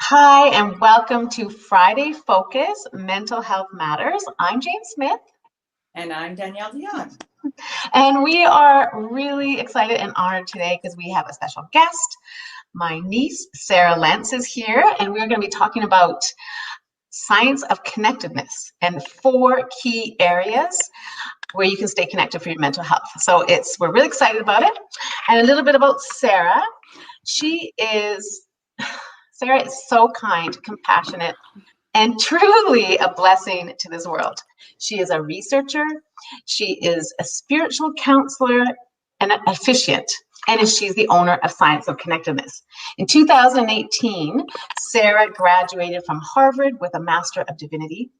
Hi, and welcome to Friday Focus Mental Health Matters. I'm Jane Smith. And I'm Danielle Dionne. And we are really excited and honored today because we have a special guest. My niece, Sarah Lentz, is here, and we're going to be talking about science of connectedness and 4 key areas where you can stay connected for your mental health. So we're really excited about it. And a little bit about Sarah. Sarah is so kind, compassionate, and truly a blessing to this world. She is a researcher, she is a spiritual counselor, and an officiant, and she's the owner of Science of Connectedness. In 2018, Sarah graduated from Harvard with a Master of Divinity.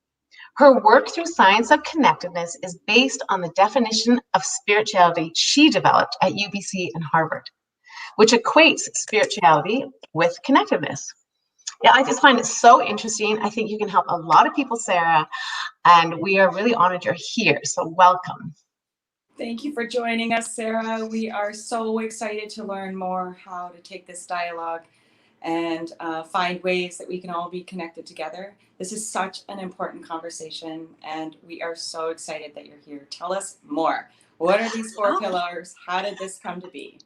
Her work through Science of Connectedness is based on the definition of spirituality she developed at UBC and Harvard, which equates spirituality with connectedness. Yeah, I just find it so interesting. I think you can help a lot of people, Sarah, and we are really honored you're here. So welcome. Thank you for joining us, Sarah. We are so excited to learn more how to take this dialogue and find ways that we can all be connected together. This is such an important conversation, and we are so excited that you're here. Tell us more. What are these 4 pillars? How did this come to be?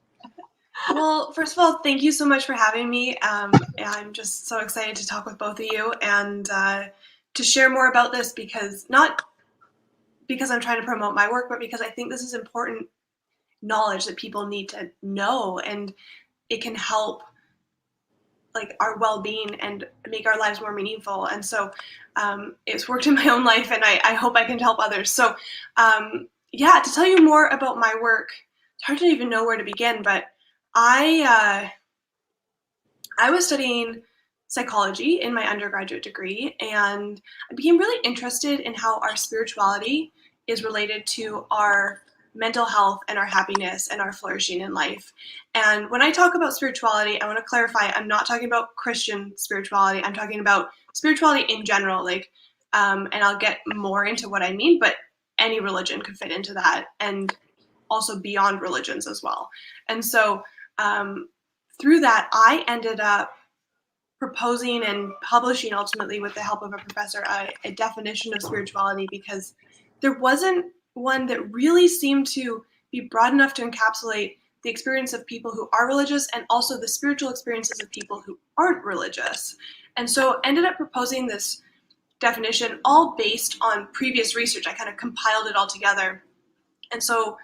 Well, first of all, thank you so much for having me. I'm just so excited to talk with both of you and to share more about this not because I'm trying to promote my work, but because I think this is important knowledge that people need to know, and it can help our well-being and make our lives more meaningful. And so it's worked in my own life, and I hope I can help others. So to tell you more about my work, it's hard to even know where to begin, but I was studying psychology in my undergraduate degree, and I became really interested in how our spirituality is related to our mental health and our happiness and our flourishing in life. And when I talk about spirituality, I want to clarify, I'm not talking about Christian spirituality. I'm talking about spirituality in general, and I'll get more into what I mean, but any religion could fit into that, and also beyond religions as well. And so through that, I ended up proposing and publishing, ultimately with the help of a professor, a definition of spirituality, because there wasn't one that really seemed to be broad enough to encapsulate the experience of people who are religious and also the spiritual experiences of people who aren't religious. And so ended up proposing this definition all based on previous research. I kind of compiled it all together. And so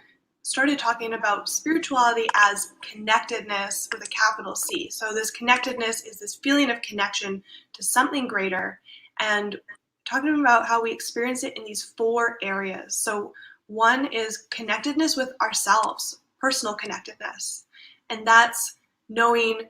started talking about spirituality as connectedness with a capital C. So this connectedness is this feeling of connection to something greater, and talking about how we experience it in these 4 areas. So one is connectedness with ourselves, personal connectedness. And that's knowing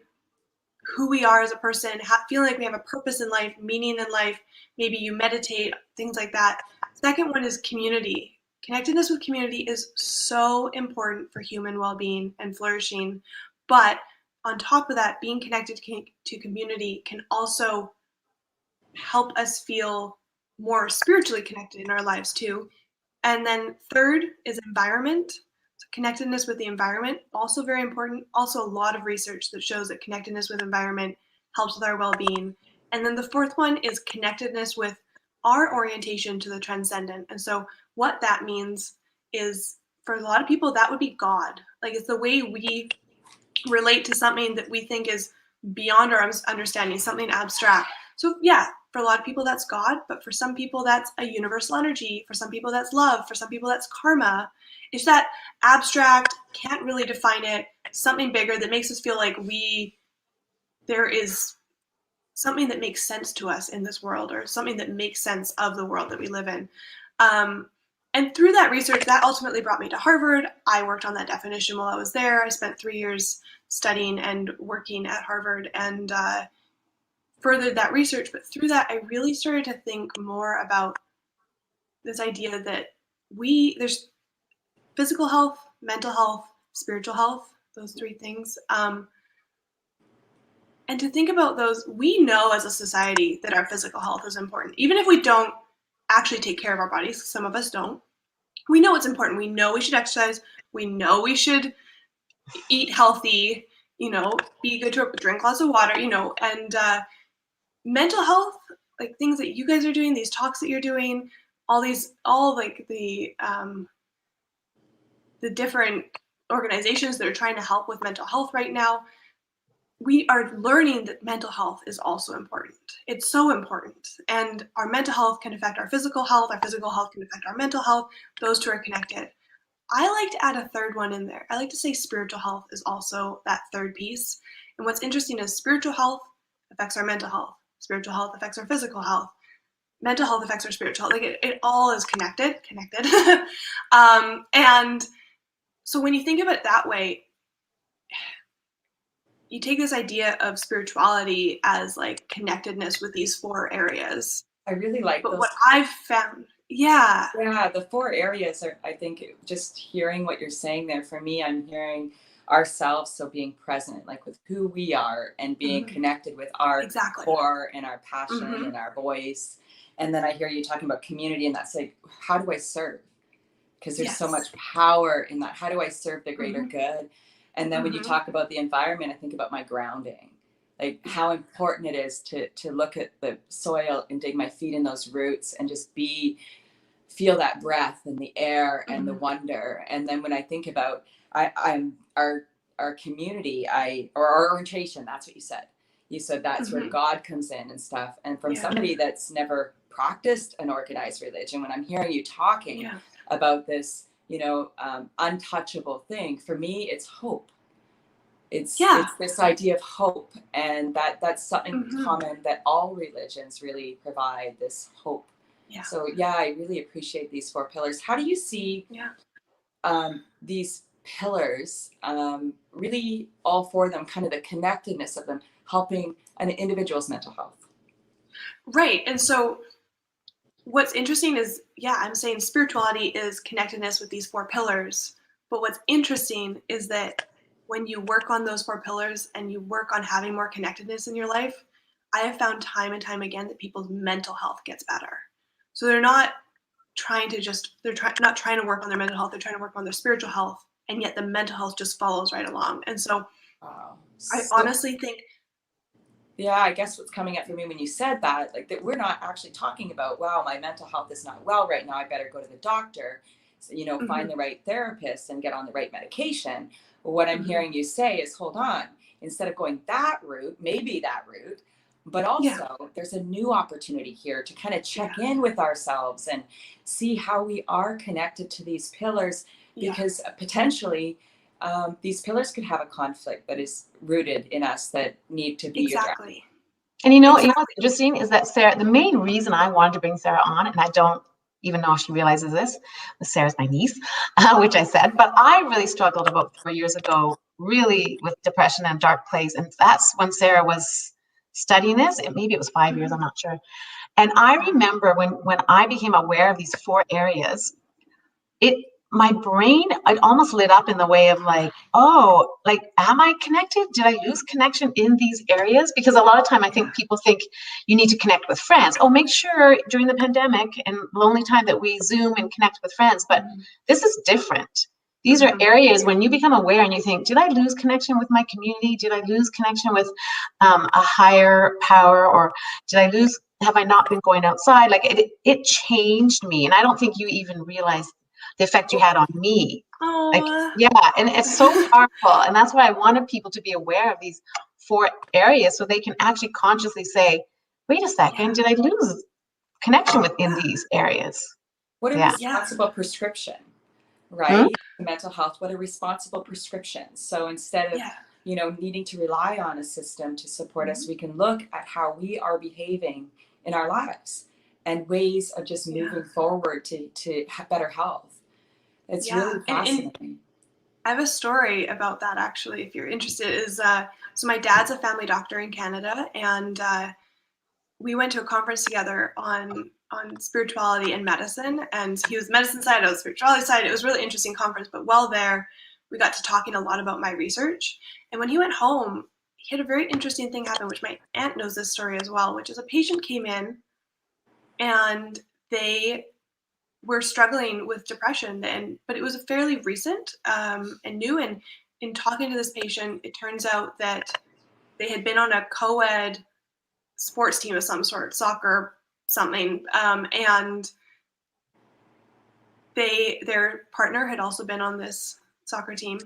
who we are as a person, feeling like we have a purpose in life, meaning in life. Maybe you meditate, things like that. Second one is community. Connectedness with community is so important for human well-being and flourishing. But on top of that, being connected to community can also help us feel more spiritually connected in our lives too. And then third is environment. So connectedness with the environment, also very important. Also a lot of research that shows that connectedness with environment helps with our well-being. And then the fourth one is connectedness with our orientation to the transcendent. And so what that means is, for a lot of people, that would be God. It's the way we relate to something that we think is beyond our understanding, something abstract. So yeah, for a lot of people that's God, but for some people that's a universal energy. For some people that's love. For some people that's karma. It's that abstract, can't really define it, something bigger that makes us feel like there is something that makes sense to us in this world, or something that makes sense of the world that we live in. And through that research, that ultimately brought me to Harvard. I worked on that definition while I was there. I spent 3 years studying and working at Harvard, and furthered that research. But through that, I really started to think more about this idea that there's physical health, mental health, spiritual health, those 3 things. And to think about those, we know as a society that our physical health is important. Even if we don't actually take care of our bodies, some of us don't, we know it's important. We know we should exercise. We know we should eat healthy, be good to drink lots of water, and mental health, like things that you guys are doing, these talks that you're doing, all like the different organizations that are trying to help with mental health right now, we are learning that mental health is also important. It's so important. And our mental health can affect our physical health can affect our mental health. Those two are connected. I like to add a third one in there. I like to say spiritual health is also that third piece. And what's interesting is spiritual health affects our mental health. Spiritual health affects our physical health. Mental health affects our spiritual health. Like it all is connected. And so when you think of it that way, you take this idea of spirituality as like connectedness with these 4 areas. I really like But those. what I've found, yeah, the 4 areas are, I think, just hearing what you're saying there, for me, I'm hearing ourselves, so being present, like with who we are and being connected with our exactly. core and our passion and our voice. And then I hear you talking about community, and that's like, how do I serve? Because there's so much power in that. How do I serve the greater good? And then when you talk about the environment, I think about my grounding, like how important it is to look at the soil and dig my feet in those roots and just feel that breath and the air and the wonder. And then when I think about I'm our community, or our orientation, that's what you said. You said that's where God comes in and stuff. And from somebody that's never practiced an organized religion, when I'm hearing you talking about this, untouchable thing, for me, it's hope. It's this idea of hope, and that's something common that all religions really provide, this hope. So I really appreciate these 4 pillars. How do you see these pillars, really all 4 of them, kind of the connectedness of them, helping an individual's mental health? Right. And so what's interesting is, I'm saying spirituality is connectedness with these 4 pillars. But what's interesting is that when you work on those 4 pillars and you work on having more connectedness in your life, I have found time and time again that people's mental health gets better. So they're not trying to not trying to work on their mental health, they're trying to work on their spiritual health, and yet the mental health just follows right along. And so I honestly think, I guess what's coming up for me when you said that, like, that we're not actually talking about, wow, my mental health is not well right now, I better go to the doctor, so, find the right therapist and get on the right medication. What I'm hearing you say is, hold on, instead of going that route, maybe that route, but also there's a new opportunity here to kind of check in with ourselves and see how we are connected to these pillars, because potentially these pillars could have a conflict that is rooted in us that need to be addressed. And you know what's interesting is that Sarah, the main reason I wanted to bring Sarah on, and I don't even know if she realizes this, Sarah's my niece, which I said, but I really struggled about 4 years ago, really with depression and dark place. And that's when Sarah was studying this. Maybe it was 5 years, I'm not sure. And I remember when I became aware of these 4 areas, my brain, it almost lit up in the way of like, oh, like, am I connected? Did I lose connection in these areas? Because a lot of time I think people think you need to connect with friends. Oh, make sure during the pandemic and lonely time that we Zoom and connect with friends. But this is different. These are areas when you become aware and you think, did I lose connection with my community? Did I lose connection with a higher power? Or have I not been going outside? Like it changed me. And I don't think you even realized the effect you had on me. And it's so powerful. And that's why I wanted people to be aware of these 4 areas so they can actually consciously say, wait a second, did I lose connection within these areas? What a responsible prescription, right? Mental health, what a responsible prescription. So instead of needing to rely on a system to support us, we can look at how we are behaving in our lives and ways of just moving forward to have better health. It's really fascinating. And I have a story about that, actually, if you're interested. So my dad's a family doctor in Canada, and we went to a conference together on spirituality and medicine, and he was the medicine side, I was the spirituality side. It was a really interesting conference, but while there, we got to talking a lot about my research. And when he went home, he had a very interesting thing happen, which my aunt knows this story as well, which is a patient came in and they were struggling with depression, but it was fairly recent and new. And in talking to this patient, it turns out that they had been on a co-ed sports team of some sort, soccer, something, and their partner had also been on this soccer team.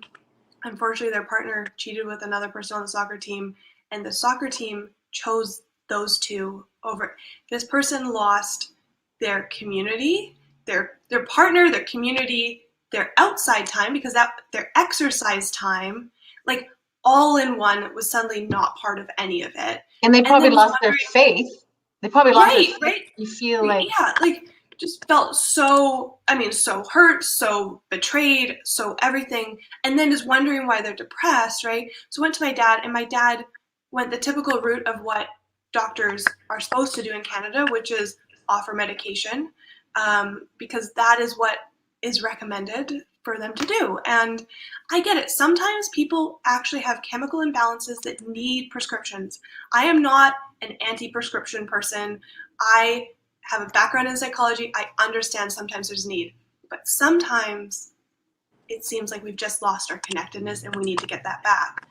Unfortunately, their partner cheated with another person on the soccer team, and the soccer team chose those two over. This person lost their community, their partner, their community, their outside time, because their exercise time, like all in one, was suddenly not part of any of it. And they probably lost their faith. They probably lost their faith. Right. You feel like, yeah, like just felt so hurt, so betrayed, so everything, and then just wondering why they're depressed, right? So I went to my dad, and my dad went the typical route of what doctors are supposed to do in Canada, which is offer medication, because that is what is recommended for them to do. And I get it. Sometimes people actually have chemical imbalances that need prescriptions. I am not an anti-prescription person. I have a background in psychology. I understand sometimes there's need, but sometimes it seems like we've just lost our connectedness and we need to get that back.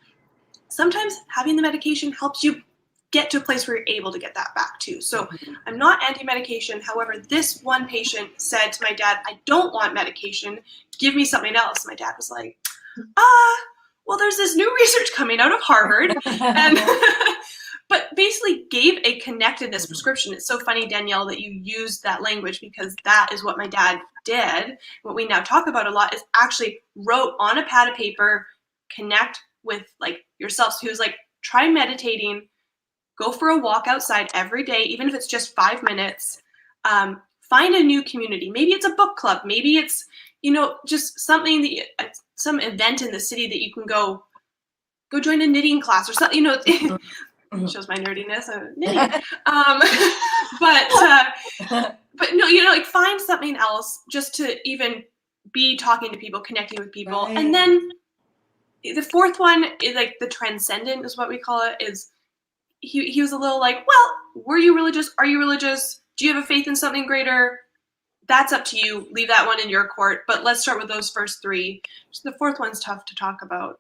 Sometimes having the medication helps you get to a place where you're able to get that back too. So I'm not anti-medication. However, this one patient said to my dad, I don't want medication. Give me something else. My dad was like, well, there's this new research coming out of Harvard. And but basically gave a connectedness prescription. It's so funny, Danielle, that you used that language, because that is what my dad did. What we now talk about a lot is actually wrote on a pad of paper, connect with like yourself. So he was like, try meditating, go for a walk outside every day, even if it's just 5 minutes. Find a new community. Maybe it's a book club. Maybe it's, just something that some event in the city that you can go join a knitting class or something, shows my nerdiness of knitting. But no, like find something else just to even be talking to people, connecting with people. Right. And then the fourth one is like the transcendent is what we call it, is he was a little like, well, were you religious? Are you religious? Do you have a faith in something greater? That's up to you. Leave that one in your court. But let's start with those first three. So the fourth one's tough to talk about.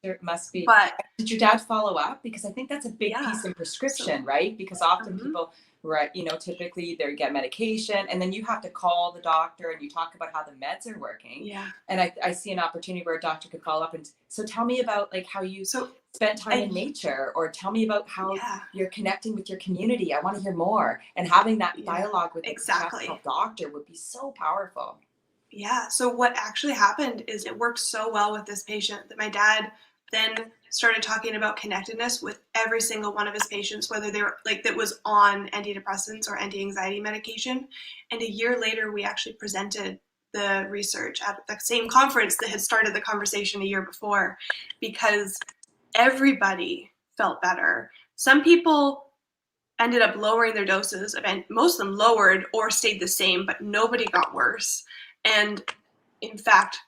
There must be. But did your dad follow up? Because I think that's a big piece in prescription, right? Because often people, right, typically they get medication and then you have to call the doctor and you talk about how the meds are working. Yeah. And I see an opportunity where a doctor could follow up. And so tell me about like how you spent time in nature, or tell me about how you're connecting with your community. I want to hear more. And having that dialogue with a professional doctor would be so powerful. Yeah. So what actually happened is it worked so well with this patient that my dad then started talking about connectedness with every single one of his patients, whether they were like that was on antidepressants or anti-anxiety medication. And a year later, we actually presented the research at the same conference that had started the conversation a year before, because everybody felt better. Some people ended up lowering their doses, and most of them lowered or stayed the same, but nobody got worse. And in fact,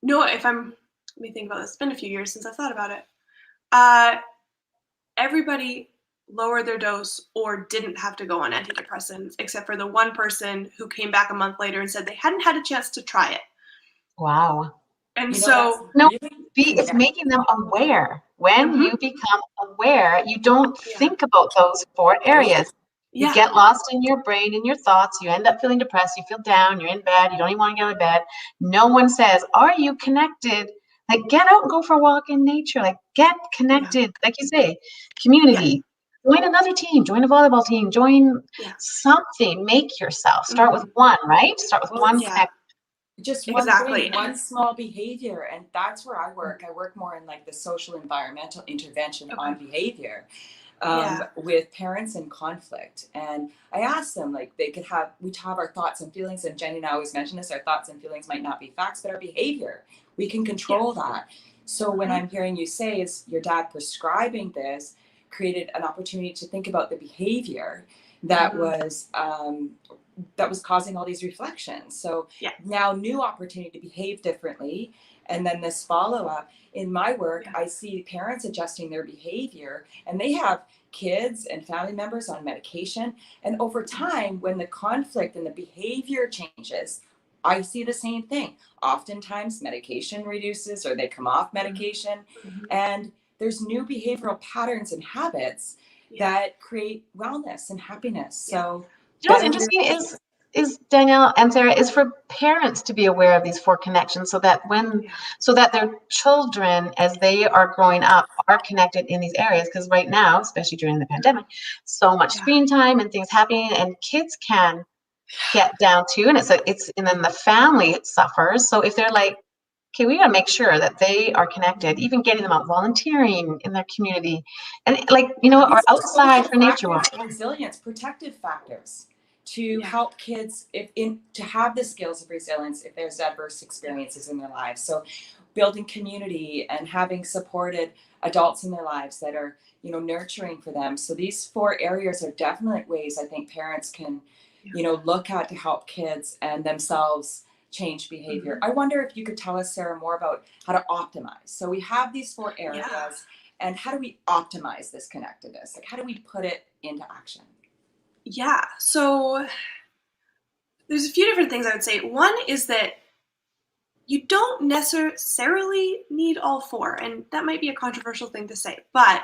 let me think about this. It's been a few years since I've thought about it. Everybody lowered their dose or didn't have to go on antidepressants, except for the one person who came back a month later and said they hadn't had a chance to try it. Wow. And it's making them aware. When you become aware, you don't think about those 4 areas. You get lost in your brain, in your thoughts. You end up feeling depressed. You feel down. You're in bed. You don't even want to get out of bed. No one says, are you connected? Like, get out and go for a walk in nature. Like, get connected. Like you say, community. Join another team. Join a volleyball team. Join something. Make yourself. Start with one, right? Start with one. Just one thing, one small behavior. And that's where I work. I work more in like the social environmental intervention on behavior. With parents in conflict. And I asked them, like, we have our thoughts and feelings, and Jenny and I always mention this, our thoughts and feelings might not be facts, but our behavior, we can control that. So when I'm hearing you say is your dad prescribing this created an opportunity to think about the behavior that was causing all these reflections. So now new opportunity to behave differently. And then this follow-up in my work, I see parents adjusting their behavior, and they have kids and family members on medication. And over time, when the conflict and the behavior changes, I see the same thing. Oftentimes medication reduces, or they come off medication, and there's new behavioral patterns and habits that create wellness and happiness. So You know what's interesting is Danielle and Sarah, is for parents to be aware of these 4 connections, so that so that their children, as they are growing up, are connected in these areas. Because right now, especially during the pandemic, so much screen time and things happening, and kids can get down too, and and then the family suffers. So if they're like, okay, we got to make sure that they are connected, even getting them out volunteering in their community, and or outside for nature walk. Resilience, protective factors to help kids to have the skills of resilience if there's adverse experiences in their lives. So building community and having supported adults in their lives that are, nurturing for them. So these 4 areas are definitely ways I think parents can, look at to help kids and themselves change behavior. I wonder if you could tell us, Sarah, more about how to optimize. So we have these 4 areas, and how do we optimize this connectedness? Like, how do we put it into action? Yeah, so there's a few different things I would say. One is that you don't necessarily need all 4, and that might be a controversial thing to say, but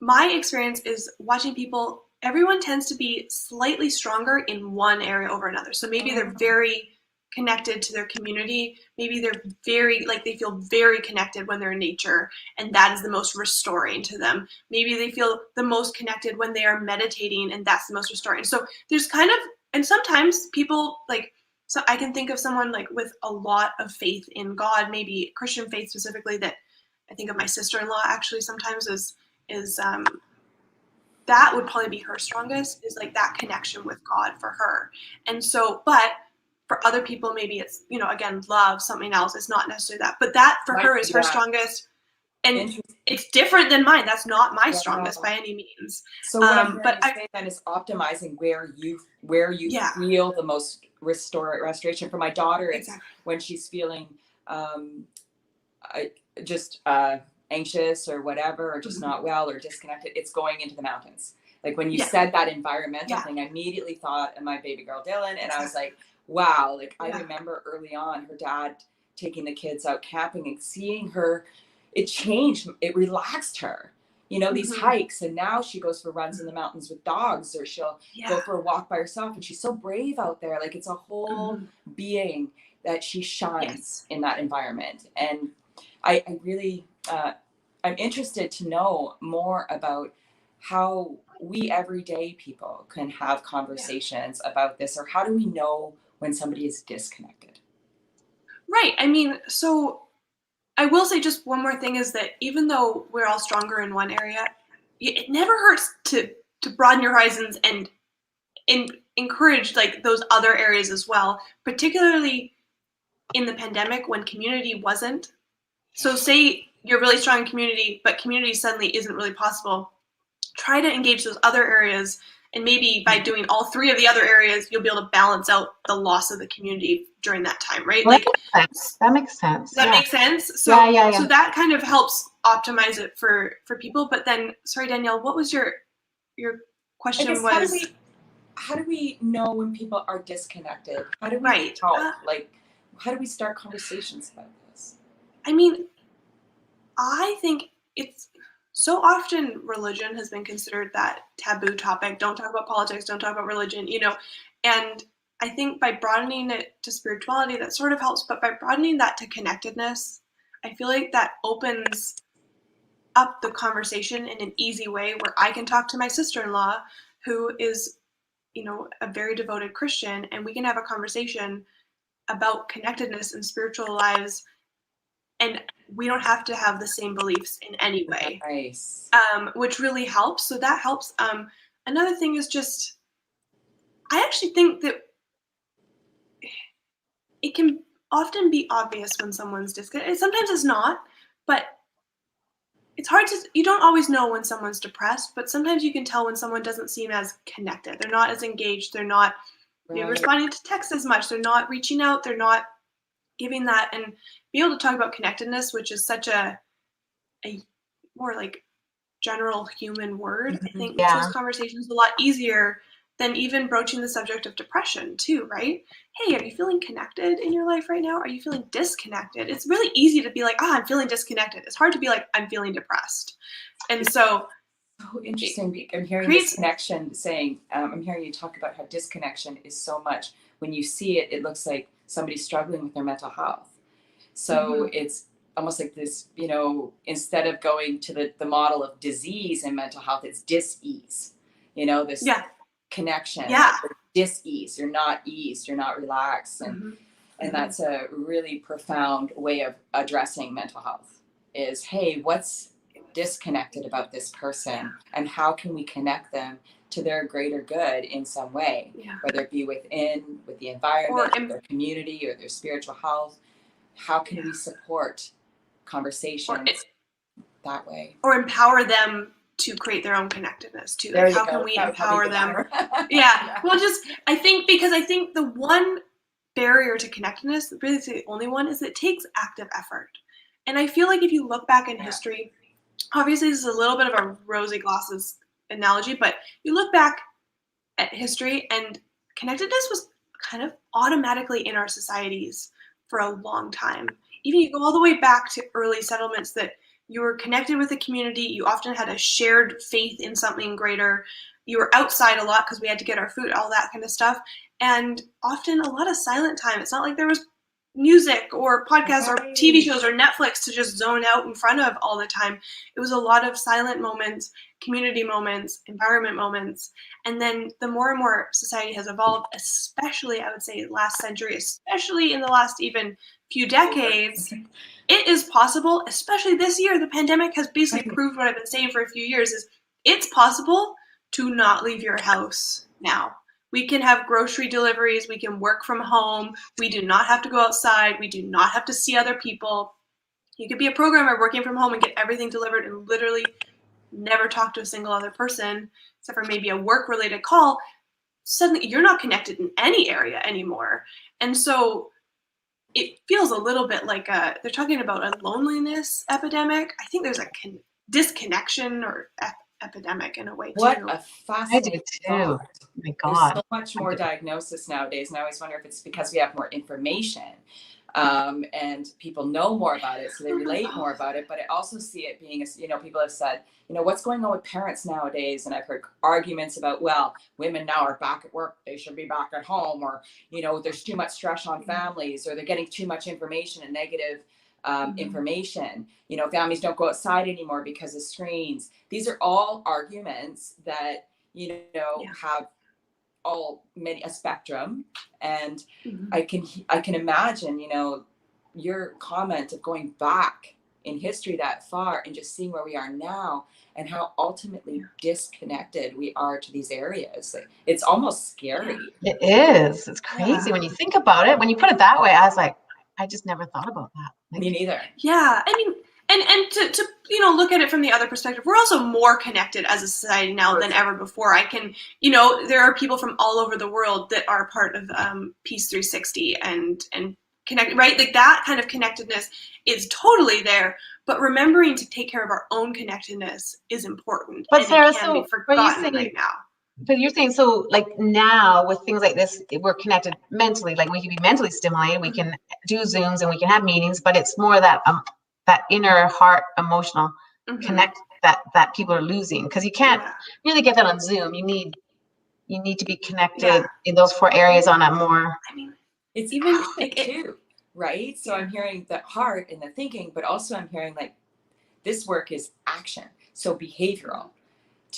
my experience is watching people, everyone tends to be slightly stronger in one area over another. So maybe they're very connected to their community. Maybe they're they feel very connected when they're in nature, and that is the most restoring to them. Maybe they feel the most connected when they are meditating, and that's the most restoring. So there's and sometimes people so I can think of someone with a lot of faith in God, maybe Christian faith specifically, that I think of my sister-in-law actually sometimes is that would probably be her strongest, is that connection with God for her. And so, but for other people, maybe it's, again, love, something else. It's not necessarily that, but that for her is her strongest. And it's different than mine. That's not my strongest by any means. So what I'm saying then is optimizing where you feel the most restoration. For my daughter, it's when she's feeling just anxious or whatever, or just not well or disconnected, it's going into the mountains. Like when you said that environmental thing, I immediately thought of my baby girl Dylan, and I was like, wow, I remember early on her dad taking the kids out camping and seeing her, it changed, it relaxed her, these hikes, and now she goes for runs in the mountains with dogs, or she'll go for a walk by herself, and she's so brave out there. It's a whole being that she shines in that environment. And I really I'm interested to know more about how we everyday people can have conversations about this, or how do we know when somebody is disconnected? Right. I mean, so I will say just one more thing is that even though we're all stronger in one area, it never hurts to broaden your horizons and encourage those other areas as well, particularly in the pandemic when community wasn't. So say you're really strong in community, but community suddenly isn't really possible. Try to engage those other areas, and maybe by doing all 3 of the other areas, you'll be able to balance out the loss of the community during that time, right? Well, that makes sense. Does that make sense? So, so that kind of helps optimize it for people. But then, sorry, Danielle, what was your question? How do we know when people are disconnected? How do we talk? How do we start conversations about this? I mean, I think it's so often religion has been considered that taboo topic. Don't talk about politics, don't talk about religion, and I think by broadening it to spirituality, that sort of helps, but by broadening that to connectedness, I feel like that opens up the conversation in an easy way where I can talk to my sister-in-law who is, a very devoted Christian, and we can have a conversation about connectedness and spiritual lives, and we don't have to have the same beliefs in any way. Nice. Which really helps. So that helps. Another thing is just, I actually think that it can often be obvious when someone's disconnected. Sometimes it's not, but it's hard you don't always know when someone's depressed, but sometimes you can tell when someone doesn't seem as connected. They're not as engaged. They're not responding to texts as much. They're not reaching out. They're not giving that, and be able to talk about connectedness, which is such a more general human word. I think makes those conversations a lot easier than even broaching the subject of depression too, right? Hey, are you feeling connected in your life right now? Are you feeling disconnected? It's really easy to be like, I'm feeling disconnected. It's hard to be like, I'm feeling depressed. And so so interesting. I'm hearing creates- this connection saying, I'm hearing you talk about how disconnection is so much. When you see it, it looks like somebody's struggling with their mental health. So it's almost like this, you know, instead of going to the model of disease and mental health, it's dis-ease, you know, this connection, dis-ease. You're not eased, you're not relaxed. And that's a really profound way of addressing mental health is, hey, what's disconnected about this person and how can we connect them to their greater good in some way, whether it be with the environment, or their community, or their spiritual health. How can we support conversations that way? Or empower them to create their own connectedness too. Like, how can we empower them? Well, I think the one barrier to connectedness, really the only one, is it takes active effort. And I feel like if you look back in history, obviously this is a little bit of a rosy glasses analogy, but you look back at history and connectedness was kind of automatically in our societies for a long time. Even you go all the way back to early settlements that you were connected with the community. You often had a shared faith in something greater. You were outside a lot because we had to get our food, all that kind of stuff. And often a lot of silent time. It's not like there was music or podcasts or TV shows or Netflix to just zone out in front of all the time. It was a lot of silent moments, community moments, environment moments. And then the more and more society has evolved, especially I would say last century, especially in the last even few decades, it is possible, especially this year, the pandemic has basically proved what I've been saying for a few years, is it's possible to not leave your house now. We can have grocery deliveries. We can work from home. We do not have to go outside. We do not have to see other people. You could be a programmer working from home and get everything delivered and literally never talk to a single other person, except for maybe a work-related call. Suddenly, you're not connected in any area anymore. And so it feels a little bit like they're talking about a loneliness epidemic. I think there's a disconnection or epidemic in a way too. What a fascinating thought. Oh my God. There's so much more diagnosis nowadays, and I always wonder if it's because we have more information and people know more about it, so they relate more about it. But I also see it being, you know, people have said, you know, what's going on with parents nowadays? And I've heard arguments about, well, women now are back at work, they should be back at home, or, you know, there's too much stress on families, or they're getting too much information and negative information. You know, families don't go outside anymore because of screens. These are all arguments that, you know, have a spectrum. And I can imagine, you know, your comment of going back in history that far and just seeing where we are now and how ultimately disconnected we are to these areas. It's almost scary. It is. It's crazy when you think about it. When you put it that way, I was like, I just never thought about that. Like, me neither. Yeah, I mean, and to you know, look at it from the other perspective, we're also more connected as a society now than ever before. I can, you know, there are people from all over the world that are part of Peace 360 and connect, right? Like that kind of connectedness is totally there. But remembering to take care of our own connectedness is important. But Sarah, it can be forgotten right now. But you're saying, so like now with things like this, we're connected mentally, like we can be mentally stimulated, we can do Zooms and we can have meetings, but it's more that inner heart emotional connect that people are losing, because you can't really get that on Zoom. You need to be connected in those 4 areas on a more, I mean, it's even too, right? So I'm hearing the heart and the thinking, but also I'm hearing like this work is action. So behavioral.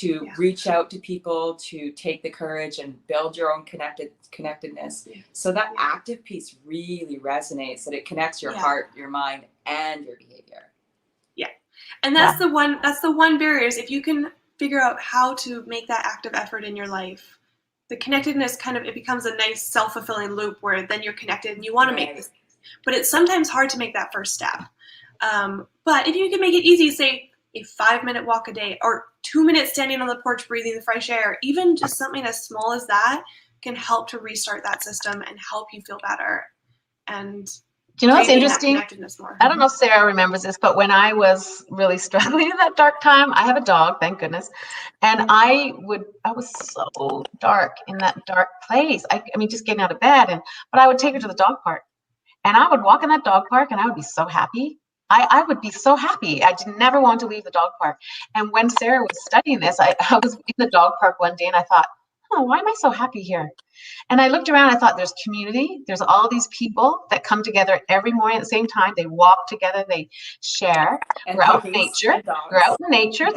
To reach out to people, to take the courage and build your own connectedness. So that active piece really resonates, that it connects your heart, your mind, and your behavior. Yeah. And that's the one barrier, is if you can figure out how to make that active effort in your life, the connectedness it becomes a nice self-fulfilling loop where then you're connected and you want to make this. But it's sometimes hard to make that first step. But if you can make it easy, say a 5-minute walk a day, or 2 minutes standing on the porch breathing the fresh air, even just something as small as that can help to restart that system and help you feel better. And do you know what's interesting? I don't know if Sarah remembers this, but when I was really struggling in that dark time, I have a dog, thank goodness, and I was so dark in that dark place. I mean, just getting out of bed, but I would take her to the dog park, and I would walk in that dog park, and I would be so happy. I would be so happy. I did never want to leave the dog park. And when Sarah was studying this, I was in the dog park one day and I thought, oh, why am I so happy here? And I looked around, I thought there's community. There's all these people that come together every morning at the same time. They walk together, they share. And We're out in puppies nature. and dogs. We're out in nature.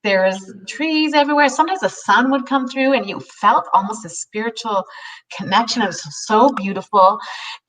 There's trees everywhere. Sometimes the sun would come through and you felt almost a spiritual connection. It was so beautiful.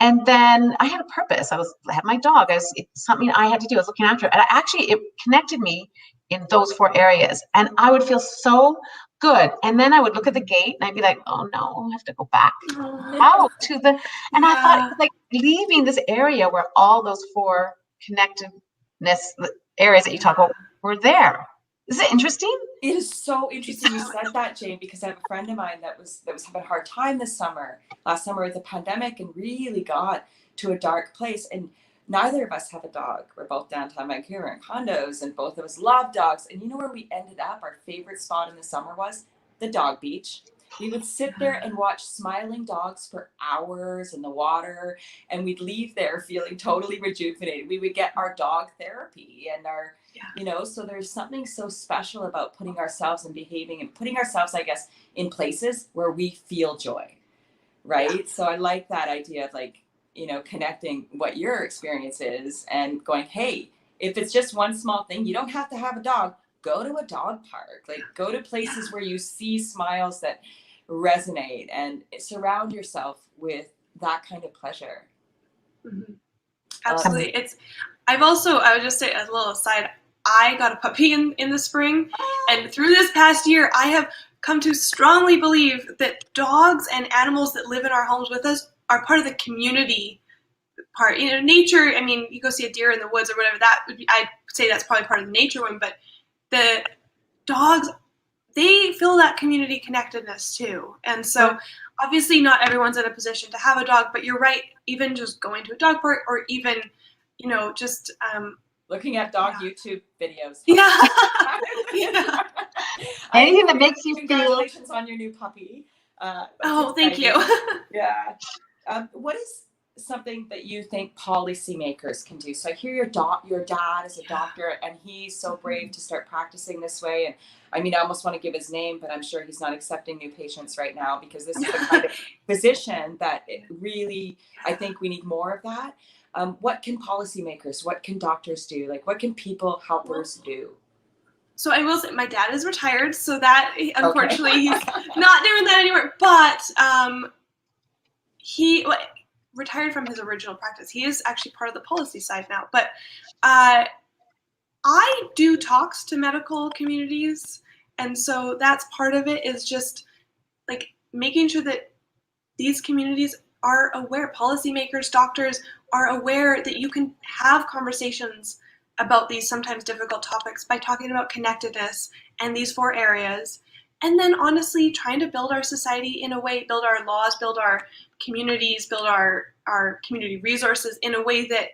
And then I had a purpose. I had my dog. It's something I had to do. I was looking after it. And it connected me in those 4 areas. And I would feel so good. And then I would look at the gate and I'd be like, oh no, I have to go back out to the, and I thought it was like leaving this area where all those 4 connectedness areas that you talk about were there. Is it interesting? It is so interesting you said that, Jane, because I have a friend of mine that was having a hard time last summer with the pandemic, and really got to a dark place. And neither of us have a dog. We're both downtown Vancouver in condos, and both of us love dogs. And you know where we ended up? Our favorite spot in the summer was the dog beach. We would sit there and watch smiling dogs for hours in the water, and we'd leave there feeling totally rejuvenated. We would get our dog therapy and our, so there's something so special about putting ourselves and behaving and putting ourselves, I guess, in places where we feel joy, right? Yeah. So I like that idea of like, connecting what your experience is and going, hey, if it's just one small thing, you don't have to have a dog. Go to a dog park, like go to places where you see smiles that resonate, and surround yourself with that kind of pleasure. Mm-hmm. Absolutely. I would just say as a little aside, I got a puppy in the spring, and through this past year, I have come to strongly believe that dogs and animals that live in our homes with us are part of the community part. Nature, I mean, you go see a deer in the woods or whatever, I'd say that's probably part of the nature one, but the dogs, they feel that community connectedness too. And so obviously not everyone's in a position to have a dog, but you're right, even just going to a dog park or even, just looking at dog YouTube videos. Yeah. Anything that makes you feel. Congratulations on your new puppy. Thank you. Yeah. What is something that you think policymakers can do? So I hear your dad is a doctor, and he's so brave to start practicing this way. And I mean, I almost want to give his name, but I'm sure he's not accepting new patients right now, because this is the kind of physician that really, I think we need more of that. What can policymakers, what can doctors do? Like, what can people helpers do? So I will say my dad is retired, so that unfortunately he's not doing that anymore. But he retired from his original practice. He is actually part of the policy side now. But I do talks to medical communities, and so that's part of it, is just like making sure that these communities are aware, policymakers, doctors are aware that you can have conversations about these sometimes difficult topics by talking about connectedness and these 4 areas. And then honestly, trying to build our society in a way, build our laws, build our communities, build our community resources in a way that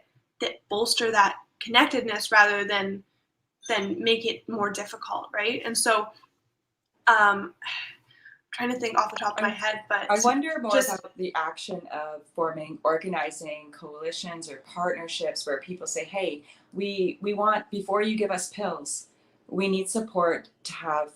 bolster that connectedness rather than make it more difficult, right? And so trying to think off the top of my head, but I wonder more about the action of organizing coalitions or partnerships where people say, hey, we want, before you give us pills, we need support to have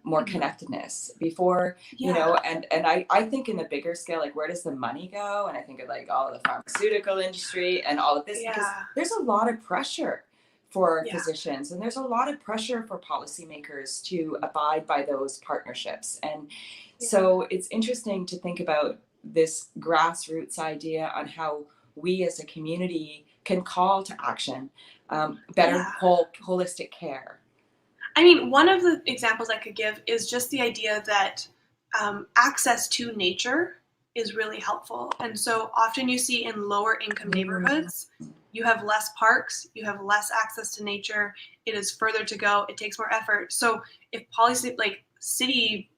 more connectedness before, and I think in the bigger scale, like, where does the money go? And I think of like all of the pharmaceutical industry and all of this, because there's a lot of pressure for physicians, and there's a lot of pressure for policymakers to abide by those partnerships. And so it's interesting to think about this grassroots idea on how we as a community can call to action, better holistic care. I mean, one of the examples I could give is just the idea that access to nature is really helpful. And so often you see in lower income neighborhoods, you have less parks, you have less access to nature, it is further to go, it takes more effort. So if city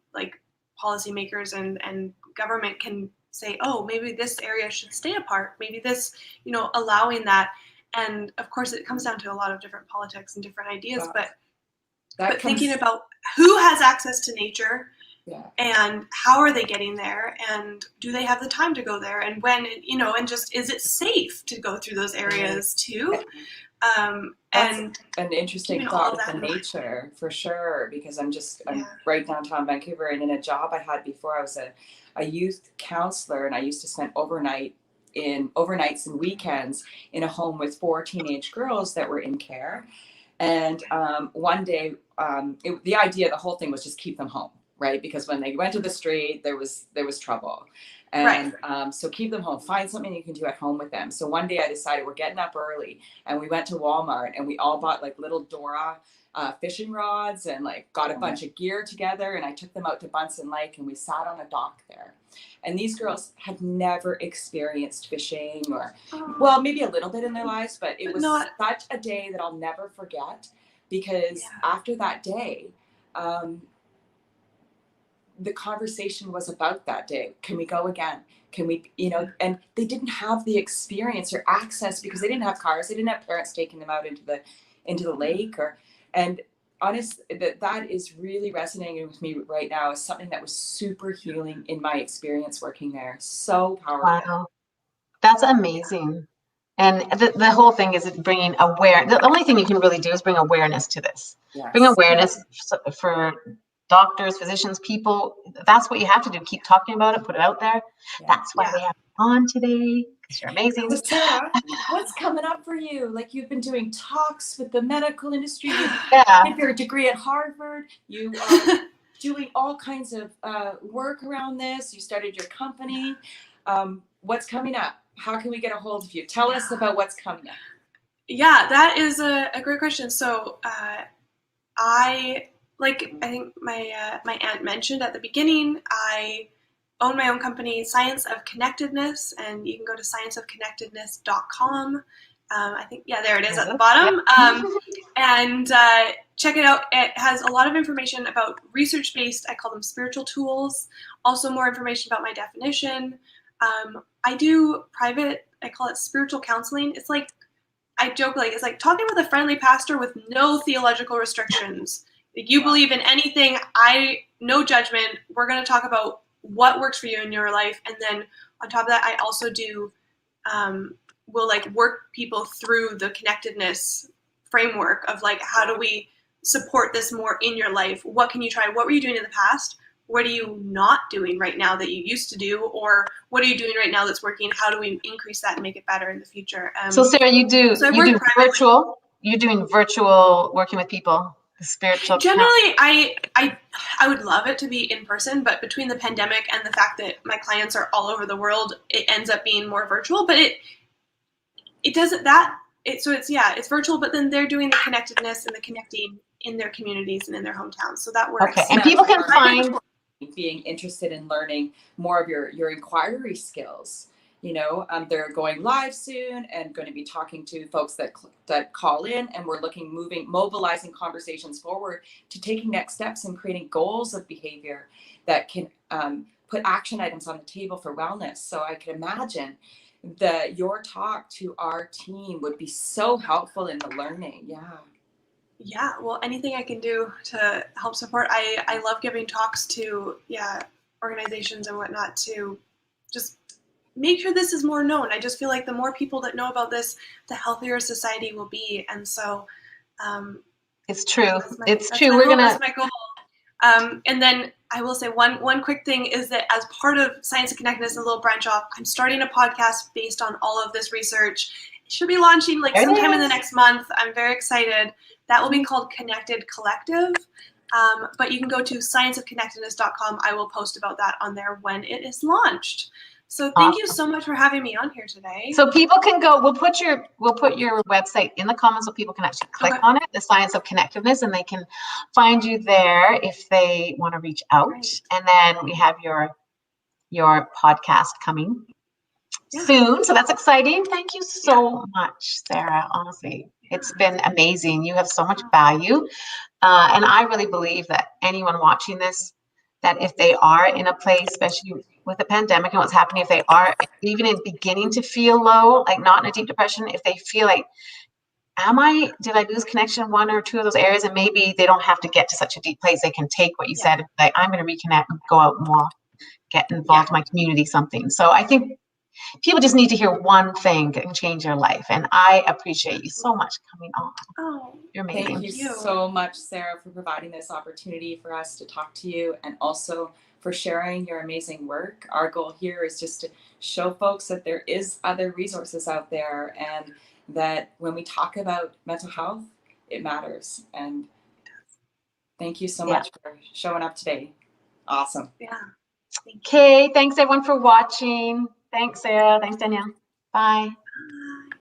policymakers and government can say, oh, maybe this area should stay apart, maybe this, allowing that. And of course it comes down to a lot of different politics and different ideas, but thinking about who has access to nature Yeah. And how are they getting there? And do they have the time to go there? And when, and just, is it safe to go through those areas too? That's And an interesting all thought of that with the in mind. nature, for sure, because I'm Yeah. right downtown Vancouver, and in a job I had before, I was a youth counselor, and I used to spend overnights and weekends in a home with 4 teenage girls that were in care. And one day, the whole thing was just keep them home, right? Because when they went to the street, there was trouble. And so keep them home, find something you can do at home with them. So one day I decided we're getting up early, and we went to Walmart, and we all bought like little Dora fishing rods, and like got a bunch of gear together, and I took them out to Bunsen Lake, and we sat on a dock there. And these girls had never experienced fishing, or well, maybe a little bit in their lives, but it was such a day that I'll never forget, because after that day, the conversation was about that day. Can we go again? Can we, and they didn't have the experience or access because they didn't have cars. They didn't have parents taking them out into the lake, and honest, that is really resonating with me right now as something that was super healing in my experience working there. So powerful. Wow. That's amazing. And the whole thing is bringing the only thing you can really do is bring awareness to this. Yes. Bring awareness for doctors, physicians, people. That's what you have to do. Keep talking about it, put it out there. Yeah. That's why we have you on today, because you're amazing. So Sarah, what's coming up for you? Like, you've been doing talks with the medical industry. You did your degree at Harvard. You are doing all kinds of work around this. You started your company. What's coming up? How can we get a hold of you? Tell us about what's coming up. Yeah, that is a great question. So I think my aunt mentioned at the beginning, I own my own company, Science of Connectedness, and you can go to scienceofconnectedness.com. I think, there it is at the bottom. And check it out. It has a lot of information about research-based, I call them spiritual tools, also more information about my definition. I do private, I call it spiritual counseling. It's like, I joke, it's like talking with a friendly pastor with no theological restrictions. If you believe in anything, no judgment. We're going to talk about what works for you in your life. And then on top of that, I also do, will work people through the connectedness framework of how do we support this more in your life? What can you try? What were you doing in the past? What are you not doing right now that you used to do? Or what are you doing right now that's working? How do we increase that and make it better in the future? So Sarah, you do virtual, you're doing virtual working with people, the spiritual. Generally, I would love it to be in person, but between the pandemic and the fact that my clients are all over the world, it ends up being more virtual, but it doesn't it's virtual, but then they're doing the connectedness and the connecting in their communities and in their hometowns. So that works. Okay, and people can find being interested in learning more of your inquiry skills. They're going live soon and going to be talking to folks that call in, and we're mobilizing conversations forward to taking next steps and creating goals of behavior that can put action items on the table for wellness. So I can imagine that your talk to our team would be so helpful in the learning. Yeah, well, anything I can do to help support. I love giving talks to organizations and whatnot to just make sure this is more known. I just feel like the more people that know about this, the healthier society will be. And so it's true. That's my goal. And then I will say one quick thing is that as part of Science of Connectedness, a little branch off, I'm starting a podcast based on all of this research. It should be launching sometime in the next month. I'm very excited. That will be called Connected Collective. But you can go to scienceofconnectedness.com. I will post about that on there when it is launched. So thank you so much for having me on here today. So people can go, we'll put your website in the comments so people can actually click on it, the Science of Connectedness, and they can find you there if they want to reach out. Right. And then we have your podcast coming soon. So that's exciting. Thank you so much, Sarah. Honestly, it's been amazing. You have so much value. And I really believe that anyone watching this, that if they are in a place, especially with the pandemic and what's happening, if they are even in beginning to feel low, not in a deep depression, if they feel did I lose connection in one or two of those areas? And maybe they don't have to get to such a deep place. They can take what you said, like, I'm going to reconnect and go out more, get involved in my community, something. So I think people just need to hear one thing and change their life. And I appreciate you so much coming on. Oh, You're amazing. Thank you so much, Sarah, for providing this opportunity for us to talk to you, and also for sharing your amazing work. Our goal here is just to show folks that there is other resources out there, and that when we talk about mental health, it matters. And thank you so much for showing up today. Awesome. Yeah. Okay, thanks everyone for watching. Thanks, Sarah. Thanks, Danielle. Bye.